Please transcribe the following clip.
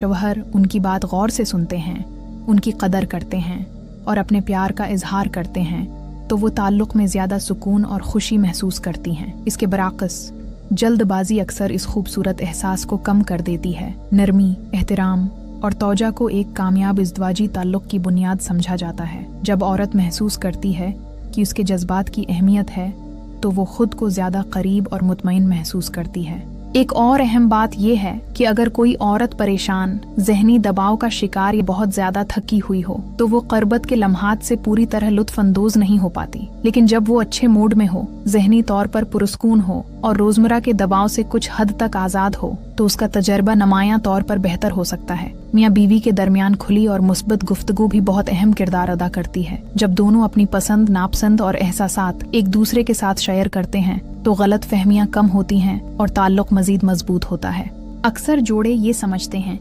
शौहर उनकी बात गौर से सुनते हैं, उनकी कदर करते हैं और अपने प्यार का इजहार करते हैं तो वो ताल्लुक़ में ज़्यादा सुकून और खुशी महसूस करती हैं। इसके बरअक्स जल्दबाजी अक्सर इस खूबसूरत एहसास को कम कर देती है। नरमी, एहतराम और तौजा को एक कामयाब इज़्दवाजी ताल्लुक़ की बुनियाद समझा जाता है। जब औरत महसूस करती है कि उसके जज्बात की अहमियत है तो वो खुद को ज़्यादा करीब और मुतमईन महसूस करती है। एक और अहम बात यह है कि अगर कोई औरत परेशान, ज़हनी दबाव का शिकार या बहुत ज़्यादा थकी हुई हो तो वो क़रबत के लम्हात से पूरी तरह लुत्फ़ अंदोज़ नहीं हो पाती। लेकिन जब वो अच्छे मूड में हो, ज़हनी तौर पर पुरस्कून हो और रोज़मर्रा के दबाव से कुछ हद तक आज़ाद हो तो उसका तजर्बा नुमायां तौर पर बेहतर हो सकता है। मियाँ बीवी के दरमियान खुली और मुस्बत गुफ्तगू भी बहुत अहम किरदार अदा करती है। जब दोनों अपनी पसंद, नापसंद और एहसासात एक दूसरे के साथ शेयर करते हैं तो गलत फहमियाँ कम होती हैं और ताल्लुक़ मज़ीद मजबूत होता है। अक्सर जोड़े ये समझते हैं